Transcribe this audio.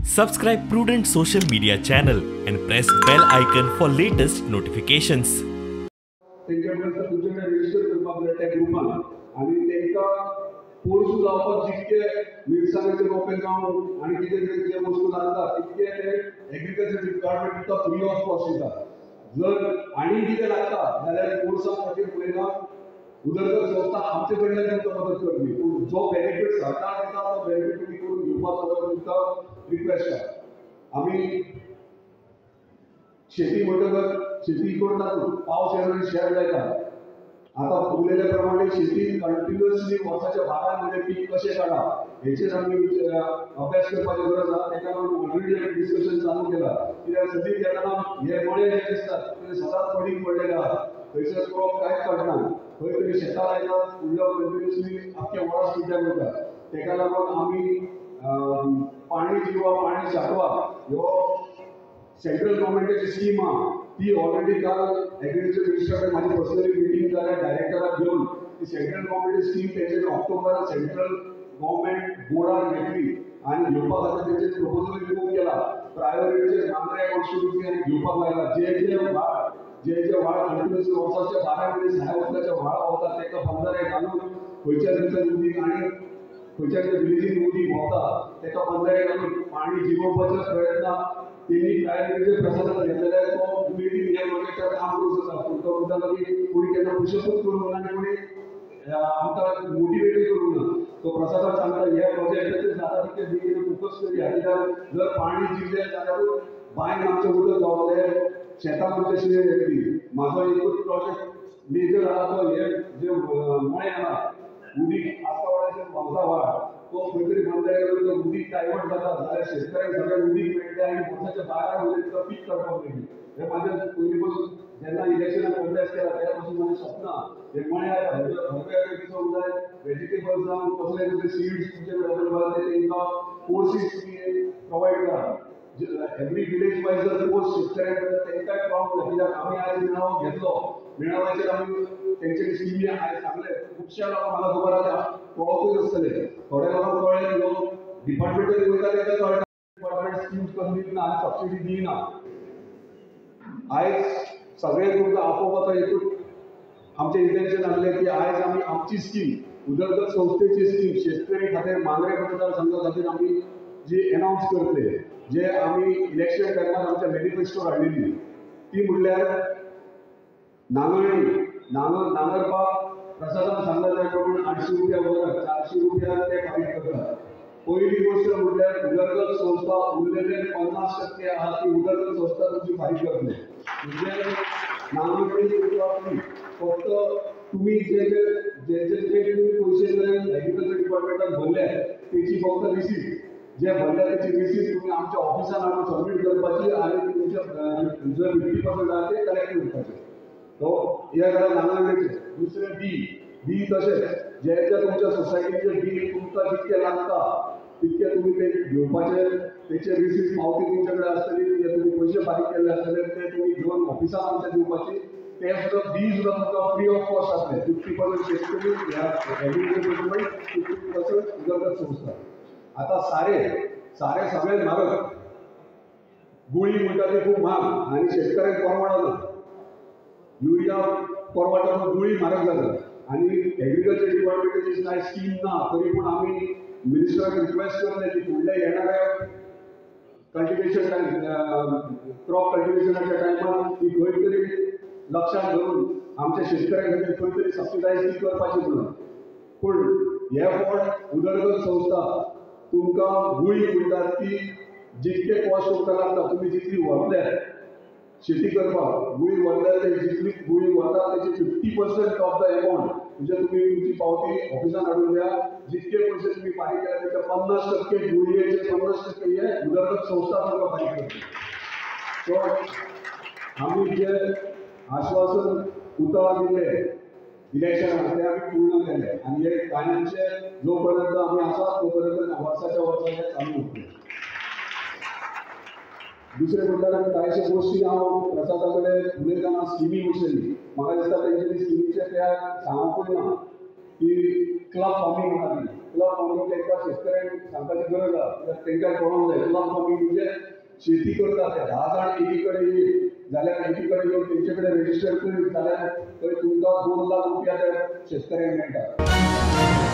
Subscribe Prudent social media channel and press bell icon for latest notifications. तुमच्याकडे register करपाक जाय त्या ग्रुपान आनी तेंका पोरसूं लावपाक जितके मिरसांगेचे रोपे जावं आनी कितें कितें जे वस्तू लागता तितके ते agriculture department Tuka free of cost दिता. जर आनी कितें लागता जाल्यार पोरसां खातीर पळयना उदरगत संस्था आमचे कडल्यान तुमकां मदत करतली. पूण जो बेनिफीट सरकार दिता तो बेनिफीट तुमी करून घेवपाचो तुमकां रिक्वेस्ट आसा. आमी शेती म्हणटकच शेती करतात पावस येणारी शेत जाता. आता उलयल्या प्रमाणे शेती कंटिन्युअसली वर्साच्या 12 म्हयने पीक कशें काडा हेचेर आमी अभ्यास करपाची गरज आसा. तेका लागून ऑलरेडी आमी डिस्कशन चालू केला. कित्याक सगळी येताना हे मळे जे दिसतात ते सदांच पडीक पडलेले आहा. थंयसर क्रॉप कांयच काडना. खंय तरी शेतां लायतात उरलो कंटिन्युअसली आख्या वर्स पिड्ड्यार करता. तेका लागून आमी पाणी जिवा पाणी साठवा ह्यो सेंट्रल गव्हर्मेंटाची स्कीम आहा ती ऑलरेडी काल एग्रीकल्चर मिनिस्टरान माझी पर्सनली मिटींग जाल्या डायरेक्टराक घेवन ती सेंट्रल गव्हर्मेंटाची स्कीम तेंचे ऑक्टोबरात सेंट्रल गव्हर्मेंट बोर्डार घेतली आनी घेवपा खातीर तेंचे प्रपोजल रिमूव केला. प्रायोरिटीचेर मांद्रे कॉन्स्टिट्युन्सी आनी घेवपाक लायला. जे व्हाळ कंटिन्युअसली वर्साचे 12 म्हयने सहाय वतल्याचे व्हाळ पावता तेका बंधारे घालून खंयच्या दिवसांनी उदीक आनी खंयच्या विलेजीन उदीक भोंवता तेका बंधारे घालून पाणी जिवोवपाचे प्रयत्न तेणी प्रायोरिटीचेर प्रशासन घेतलेले. तो उमेदीन ह्या प्रोजेक्टार काम करूं शकता. पूण तो म्हणटा की कोणी केन्ना पुशअपूच करूं ना आनी कोणी आमकां मोटिवेटूय करूं ना. तो प्रशासन सांगता ह्या प्रोजेक्टाचेर जाता तितके बेगीन फोकस करुया. कित्याक जर पाणी जिल्लें जाल्यारूच बांयन आमचें उदक जावतलें शेतां आमचे शिंयर येतली. म्हाजो एकूच प्रोजेक्ट मेजर आहा तो हे जे मळे आहा उदीक आसपावड्याचेर भोंवता व्हाळ तो खंय तरी बंधारे घालून तो उदीक डायवर्ट जाता जाल्यार शेतकऱ्यांक सगळ्याक उदीक मेळटलें आनी वर्साच्या 12 म्हयने तुका पीक काडपाक मेळटलें. हें म्हाजें पयलीं पासून जेन्ना इलेक्शनाक अभ्यास केला त्या पासून म्हाजें सपन आहा. हे मळे हरवे दिसोंक जाय वेजिटेबल्स जावं कसले कसले सीड्स तुमचे कडेन अवेलेबल आहा ते तेंकां कोर्सीस तुमी प्रोवायड करा. एवरी विलेज वायज जर कोर्स शेतकऱ्यांक तेंकाय प्रॉब्लम ना. कित्याक आमी आयज मेळावो घेतलो मेळाव्याचेर आमी तेंचे स्किमी हांवें सांगले खुबश्या लोकांक म्हाका खबर आहा कळोकूच नासतलें. थोड्या लोकांक कळ्ळें न्हू डिपार्टमेंटान वयता तेका कळटा डिपार्टमेंट स्किम्स करून दिना आनी सबसिडी दिना. आयज सगळे तुमकां आपोवपाचो एकूच आमचें इंटेंशन आसलें की आयज आमी आमची स्कीम उदरगत संस्थेची स्कीम शेतकरी खातीर मांद्रे मतदारसंघा खातीर आमी जी अनाउन्स करतले जे आमी इलेक्शन टायमार आमच्या मॅनिफेस्टो हाडलेली ती म्हणल्यार नांगरपाक प्रशासन सांगला त्या प्रमाणे 800 रुपया वर 400 रुपया ते फारीक करतात. पहिली गोष्ट म्हणल्यार उदरगत संस्था उरलेले 50% आहा ती उदरगत संस्था तुमची फारीक करतले. म्हणजे नांगरणी करपाक फक्त तुम्ही जे तुम्ही पयशे एग्रीकल्चर डिपार्टमेंटान भरले तेची फक्त रिसीट जे भरल्या त्याची रिसीट तुम्ही आमच्या ऑफिसान हाडून सबमीट करपाची आनी तुमच्या जर 50% आहा ते कलेक्ट करपाचे. तो हे जाल्यार नांगरणीचे. दुसरें बी तशेंच जे तुमच्या सोसायटीचे बी तुमकां जितके लागता तितके तुम्ही ते घेवपाचे तेचे रिसीट पावती तुमचे कडेन आसतली जे तुम्ही पयशे फारीक केल्ले आसतले ते तुम्ही घेवन ऑफिसान आमच्या दिवपाची. ते सुद्दां बी सुद्दां तुमकां फ्री ऑफ कॉस्ट आसले. 50% शेतकरी ह्या एग्रीकल्चर डिपार्टमेंट 50% उदरगत संस्था. आता सारे सगळे म्हारग गुळी म्हणटा ती खूब म्हाग आनी शेतकऱ्यांक परवडना. युरिया परवडटा पूण गुळी म्हारग जाता आनी एग्रीकल्चर डिपार्टमेंटाची कांय स्कीम ना. तरी पूण आमी मिनिस्टराक रिक्वेस्ट करले की फुडल्या येणाऱ्या कल्टिवेशन क्रॉप कल्टिवेशनाच्या टायमार ती खंय तरी लक्षात धरून आमच्या शेतकऱ्यां खातीर खंय तरी सबसिडायज करपाची म्हणून. पूण हे फावट उदरगत संस्था तुमकां गुळी म्हणटात ती जितके कॉस्ट तुमकां लागता तुम्ही जितली व्हरल्यार शेती करपाक गुळी व्हरल्यार ते जितली गुळी वता तेची 50% ऑफ द अमाउंट म्हणजे तुम्ही तुमची पावती ऑफिसान हाडून द्या. जितके पयशे तुम्ही फारीक केल्या त्याच्या 50% गुळयेचे 50% हे उदरगत संस्था तुमकां फारीक करता. सो आमी जे आश्वासन उतर दिले इलेक्शनाक ते आमी पूर्ण केले आनी हे कायमचे जो पर्यंत आमी आसा तो पर्यंत वर्साच्या वर्सा हे चालू उरतले. दुसरे म्हणल्यार कांयशे गोश्टी हांव प्रशासना कडेन उलयतना स्किमी विशयी म्हाका दिसता तेंच्यांनी स्किमीचे त्या सांगूंकूय ना की क्लब फॉर्मिंग आहा ती तुला फॉर्मिंग तांकां शेतकऱ्यांक सांगपाची गरज आसा तांकां कळोंक जाय तुला फॉर्मिंग म्हणजे शेती करता ते 10 जाण एकी कडेन येयले जाल्यार एकी कडेन येवन तेंचे कडेन रजिस्टर करीत जाल्यार थंय तुमकां 2 लाख रुपया त्या शेतकऱ्यांक मेळटा.